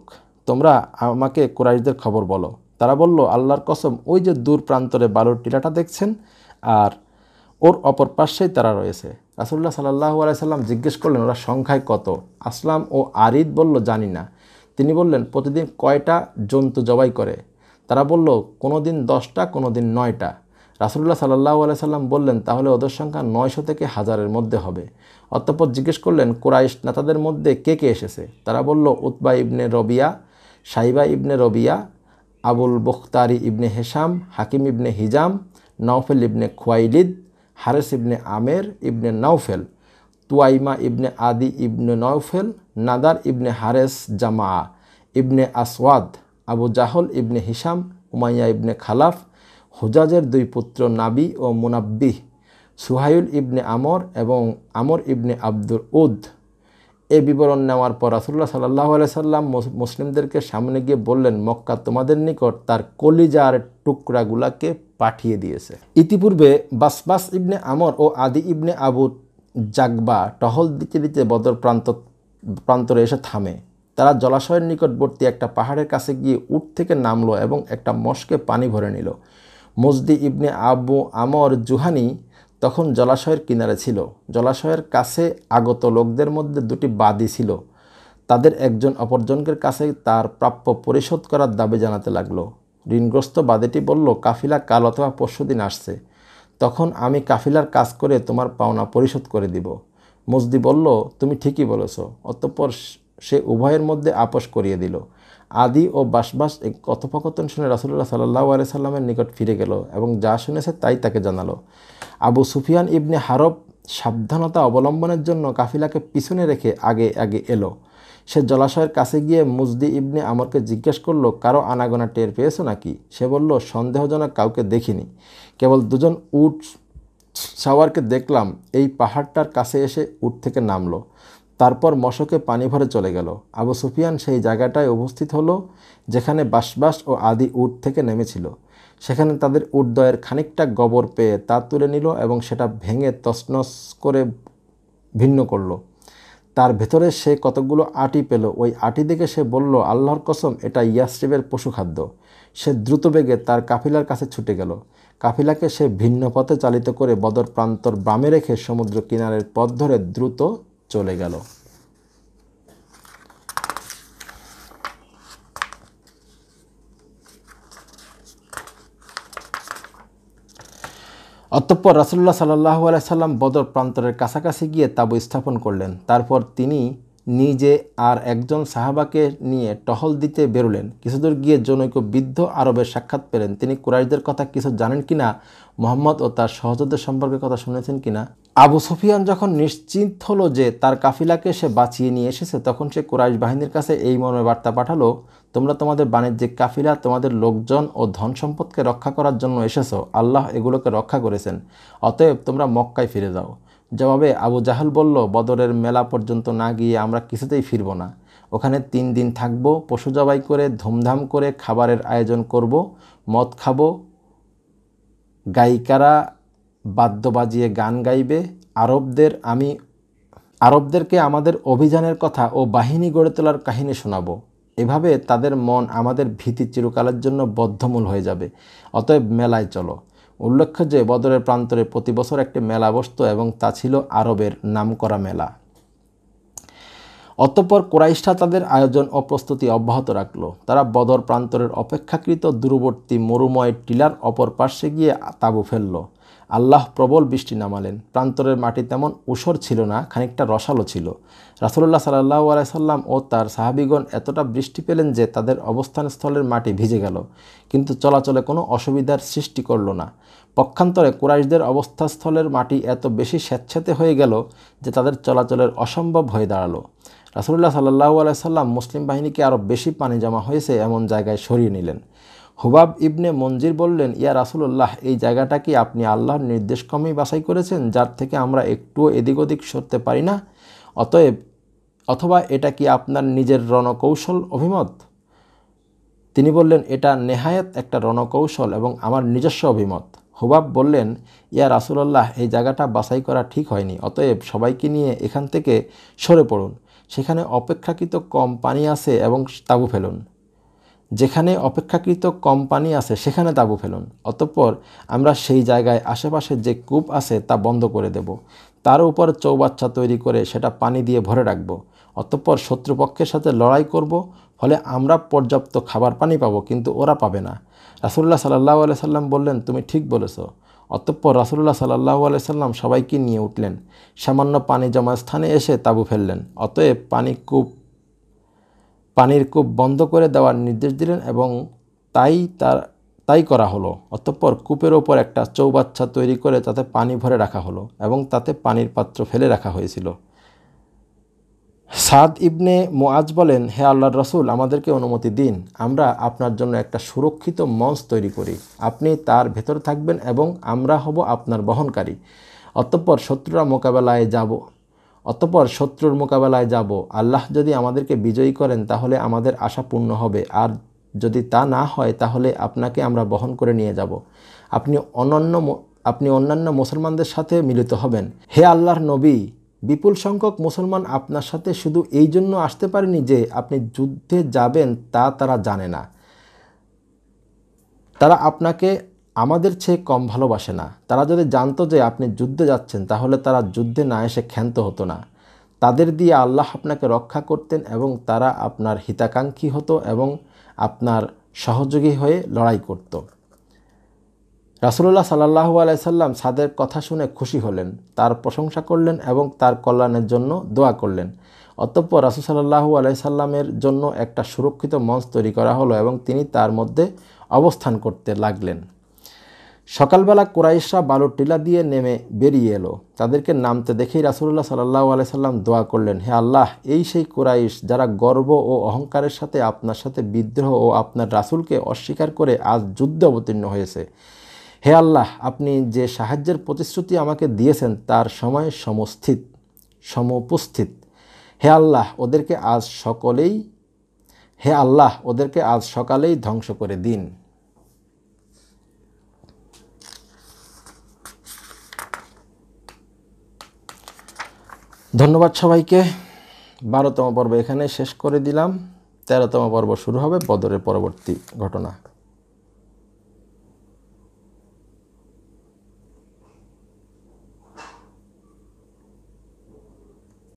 তোমরা আমাকে কুরাইশদের খবর বলো। তারা বলল, আল্লাহর কসম, ওই যে দূর প্রান্তরে বালুর টিলাটা দেখছেন, আর ওর অপর পাশেই তারা রয়েছে। রাসূলুল্লাহ সাল্লাল্লাহু আলাইহি সাল্লাম জিজ্ঞেস করলেন, ওরা সংখ্যায় কত? আসলাম ও আরিদ বলল, জানি না। তিনি বললেন, প্রতিদিন কয়টা জন্তু জবাই করে? তারা বলল, কোনো দিন 10টা, কোনো দিন 9টা। রাসূলুল্লাহ সাল্লাল্লাহু আলাইহি সাল্লাম বললেন, তাহলে ওদের সংখ্যা 900 থেকে 1000-এর মধ্যে হবে। অতঃপর জিজ্ঞেস করলেন, কুরাইশ নেতাদের মধ্যে কে কে এসেছে? তারা বলল, উতবা ইবনে রবিয়া, সাইবা ইবনে রবিয়া, আবুল বখতারি ইবনে হেশাম, হাকিম ইবনে হিজাম, নাওফেল ইবনে খুয়াইলিদ, হারেস ইবনে আমের ইবনে নাওফেল, তুয়াইমা ইবনে আদি ইবনে নাওফেল, নাদার ইবনে হারেস জামা ইবনে আসওয়াদ, আবু জাহল ইবনে হিশাম, উমাইয়া ইবনে খালাফ, হুজাজের 2 পুত্র নাবি ও মুনাব্বিহ, সুহাইল ইবনে আমর এবং আমর ইবনে আব্দুল উদ। এই বিবরণ নেওয়ার পর রাসূলুল্লাহ সাল্লাল্লাহু আলাইহি সাল্লাম মুসলিমদেরকে সামনে গিয়ে বললেন, মক্কা তোমাদের নিকট তার কলিজার টুকরাগুলাকে পাঠিয়ে দিয়েছে। ইতিপূর্বে বাসবাস ইবনে আমর ও আদি ইবনে আবু জাগবা টহল দিতে দিতে বদর প্রান্তরে এসে থামে। তারা জলাশয়ের নিকটবর্তী একটা পাহাড়ের কাছে গিয়ে উট থেকে নামলো এবং একটা মশকে পানি ভরে নিল। মজদি ইবনে আবু আমর জুহানি তখন জলাশয়ের কিনারে ছিল। জলাশয়ের কাছে আগত লোকদের মধ্যে 2টি বাদী ছিল। তাদের একজন অপরজনকের কাছে তার প্রাপ্য পরিশোধ করার দাবি জানাতে লাগলো। ঋণগ্রস্ত বাদীটি বলল, কাফিলা কাল অথবা পরশুদিন আসছে, তখন আমি কাফিলার কাজ করে তোমার পাওনা পরিশোধ করে দিব। মজদি বলল, তুমি ঠিকই বলেছ। অতঃপর সে উভয়ের মধ্যে আপোষ করিয়ে দিল। আদি ও বাসবাস এই কথোপকথন শুনে রাসূলুল্লাহ সাল্লাল্লাহু আলাইহি সাল্লামের নিকট ফিরে গেল এবং যা শুনেছে তাই তাকে জানালো। আবু সুফিয়ান ইবনে হারব সাবধানতা অবলম্বনের জন্য কাফিলাকে পিছনে রেখে আগে আগে এলো। সে জলাশয়ের কাছে গিয়ে মুজদি ইবনে আমরকে জিজ্ঞেস করলো, কারো আনাগোনা টের পেয়েছো নাকি? সে বলল, সন্দেহজনক কাউকে দেখিনি, কেবল 2জন উট সাওয়ারকে দেখলাম। এই পাহাড়টার কাছে এসে উট থেকে নামলো, তারপর মশকে পানি ভরে চলে গেল। আবু সুফিয়ান সেই জায়গাটায় উপস্থিত হলো যেখানে বাসবাস ও আদি উট থেকে নেমেছিল। সেখানে তাদের উটদ্বয়ের খানিকটা গোবর পেয়ে তা তুলে নিল এবং সেটা ভেঙে তছনছ করে ভিন্ন করল। তার ভেতরে সে কতগুলো আটি পেল। ওই আটি দেখে সে বলল, আল্লাহর কসম, এটা ইয়াসরিবের পশুখাদ্য। সে দ্রুতবেগে তার কাফিলার কাছে ছুটে গেল। কাফিলাকে সে ভিন্ন পথে চালিত করে বদর প্রান্তর বামে রেখে সমুদ্র কিনারের পথ ধরে দ্রুত চলে গেল। অতঃপর রাসূলুল্লাহ সাল্লাল্লাহু আলাইহি সাল্লাম বদর প্রান্তরের কাছাকাছি গিয়ে তাঁবু স্থাপন করলেন। তারপর তিনি নিজে আর একজন সাহাবাকে নিয়ে টহল দিতে বেরোলেন। কিছুদূর গিয়ে জনৈক বৃদ্ধ আরবের সাক্ষাৎ পেলেন। তিনি কুরাইশদের কথা কিছু জানেন কিনা, মুহাম্মদ ও তার সহযোদ্ধাদের সম্পর্কে কথা শুনেছেন কিনা। আবু সুফিয়ান যখন নিশ্চিত হলো যে তার কাফিলাকে সে বাঁচিয়ে নিয়ে এসেছে, তখন সে কুরাইশ বাহিনীর কাছে এই মর্মে বার্তা পাঠালো, তোমরা তোমাদের বাণিজ্যিক কাফিলা, তোমাদের লোকজন ও ধন সম্পদকে রক্ষা করার জন্য এসেছো। আল্লাহ এগুলোকে রক্ষা করেছেন, অতএব তোমরা মক্কায় ফিরে যাও। জবাবে আবু জাহল বলল, বদরের মেলা পর্যন্ত না গিয়ে আমরা কিছুতেই ফিরব না। ওখানে 3 দিন থাকব, পশু জবাই করে ধুমধাম করে খাবারের আয়োজন করব, মদ খাবো, গায়িকারা বাদ্য বাজিয়ে গান গাইবে, আরবদেরকে আমাদের অভিযানের কথা ও বাহিনী গড়ে তোলার কাহিনী শোনাবো। এভাবে তাদের মন আমাদের ভীতি চিরকালের জন্য বদ্ধমূল হয়ে যাবে। অতএব মেলায় চলো। উল্লেখ্য যে বদরের প্রান্তরে প্রতি বছর একটি মেলা বসত এবং তা ছিল আরবের নামকরা মেলা। অতঃপর কুরাইশরা তাদের আয়োজন ও প্রস্তুতি অব্যাহত রাখল। তারা বদর প্রান্তরের অপেক্ষাকৃত দূরবর্তী মরুময় টিলার অপর পার্শ্বে গিয়ে তাঁবু ফেলল। আল্লাহ প্রবল বৃষ্টি নামালেন। প্রান্তরের মাটি তেমন ঊষর ছিল না, খানিকটা রসালো ছিল। রাসূলুল্লাহ সাল্লাল্লাহু আলাইহি সাল্লাম ও তার সাহাবীগণ এতটা বৃষ্টি পেলেন যে তাদের অবস্থানস্থলের মাটি ভিজে গেল, কিন্তু চলাচলে কোনো অসুবিধার সৃষ্টি করল না। পক্ষান্তরে কুরাইশদের অবস্থাস্থলের মাটি এত বেশি স্যাঁতসেঁতে হয়ে গেল যে তাদের চলাচলের অসম্ভব হয়ে দাঁড়ালো। রাসূলুল্লাহ সাল্লাল্লাহু আলাইহি সাল্লাম মুসলিম বাহিনীকে আরও বেশি পানি জমা হয়েছে এমন জায়গায় সরিয়ে নিলেন। হুবাব ইবনে মনজির বললেন, ইয়া রাসূলুল্লাহ, এই জায়গাটা কি আপনি আল্লাহর নির্দেশক্রমেই বাছাই করেছেন, যার থেকে আমরা একটুও এদিক ওদিক সরতে পারি না? অথবা এটা কি আপনার নিজের রণকৌশল অভিমত? তিনি বললেন, এটা নেহায়েত একটা রণকৌশল এবং আমার নিজস্ব অভিমত। হুবাব বললেন, ইয়া রাসূলুল্লাহ, এই জায়গাটা বাছাই করা ঠিক হয়নি, অতএব সবাইকে নিয়ে এখান থেকে সরে পড়ুন। সেখানে অপেক্ষাকৃত কম পানি আছে এবং তাঁবু ফেলুন। যেখানে অপেক্ষাকৃত কম পানি আছে সেখানে তাঁবু ফেলুন। অতঃপর আমরা সেই জায়গায় আশেপাশে যে কূপ আছে তা বন্ধ করে দেব। তার উপর চৌবাচ্চা তৈরি করে সেটা পানি দিয়ে ভরে রাখব। অতঃপর শত্রুপক্ষের সাথে লড়াই করব, ফলে আমরা পর্যাপ্ত খাবার পানি পাবো, কিন্তু ওরা পাবে না। রাসূলুল্লাহ সাল্লাল্লাহু আলাইহি সাল্লাম বললেন, তুমি ঠিক বলেছ। অতঃপর রাসূলুল্লাহ সাল্লাল্লাহু আলাইহি সাল্লাম সবাইকে নিয়ে উঠলেন। সামান্য পানি জমা স্থানে এসে তাঁবু ফেললেন। অতএব পানির কূপ বন্ধ করে দেওয়ার নির্দেশ দিলেন এবং তাই করা হলো। অতঃপর কূপের ওপর একটা চৌবাচ্চা তৈরি করে তাতে পানি ভরে রাখা হলো এবং তাতে পানির পাত্র ফেলে রাখা হয়েছিল। সাদ ইবনে মুআজ বলেন, হে আল্লাহর রাসূল, আমাদেরকে অনুমতি দিন, আমরা আপনার জন্য একটা সুরক্ষিত মঞ্চ তৈরি করি। আপনি তার ভেতরে থাকবেন এবং আমরা হব আপনার বহনকারী। অতঃপর শত্রুর মোকাবেলায় যাব। আল্লাহ যদি আমাদেরকে বিজয়ী করেন তাহলে আমাদের আশা পূর্ণ হবে, আর যদি তা না হয় তাহলে আপনাকে আমরা বহন করে নিয়ে যাব। আপনি অন্যান্য মুসলমানদের সাথে মিলিত হবেন। হে আল্লাহর নবী, বিপুল সংখ্যক মুসলমান আপনার সাথে শুধু এই জন্য আসতে পারেনি যে আপনি যুদ্ধে যাবেন তা তারা জানে না। তারা আপনাকে আমাদের চেয়ে কম ভালোবাসে না। তারা যদি জানতো যে আপনি যুদ্ধে যাচ্ছেন তাহলে তারা যুদ্ধে না এসে ক্ষান্ত হতো না। তাদের দিয়ে আল্লাহ আপনাকে রক্ষা করতেন এবং তারা আপনার হিতাকাঙ্ক্ষী হতো এবং আপনার সহযোগী হয়ে লড়াই করত। রাসূলুল্লাহ সাল্লাল্লাহু আলাইহি সাল্লাম সাদের কথা শুনে খুশি হলেন, তার প্রশংসা করলেন এবং তার কল্যাণের জন্য দোয়া করলেন। অতঃপর রাসূল সাল্লাল্লাহু আলাইহি সাল্লামের জন্য একটা সুরক্ষিত মঞ্চ তৈরি করা হলো এবং তিনি তার মধ্যে অবস্থান করতে লাগলেন। সকালবেলা কুরাইশরা বালুর টিলা দিয়ে নেমে বেরিয়ে এলো। তাদেরকে নামতে দেখেই রাসূলুল্লাহ সাল্লাল্লাহু আলাইহি সাল্লাম দোয়া করলেন, হে আল্লাহ, এই সেই কুরাইশ যারা গর্ব ও অহংকারের সাথে আপনার সাথে বিদ্রোহ ও আপনার রাসূলকে অস্বীকার করে আজ যুদ্ধে অবতীর্ণ হয়েছে। হে আল্লাহ, আপনি যে সাহায্যের প্রতিশ্রুতি আমাকে দিয়েছেন তার সময় সমুপস্থিত। হে আল্লাহ, ওদেরকে আজ সকালেই ধ্বংস করে দিন। ধন্যবাদ সবাইকে। 12তম পর্ব এখানে শেষ করে দিলাম। 13তম পর্ব শুরু হবে বদরের পরবর্তী ঘটনা।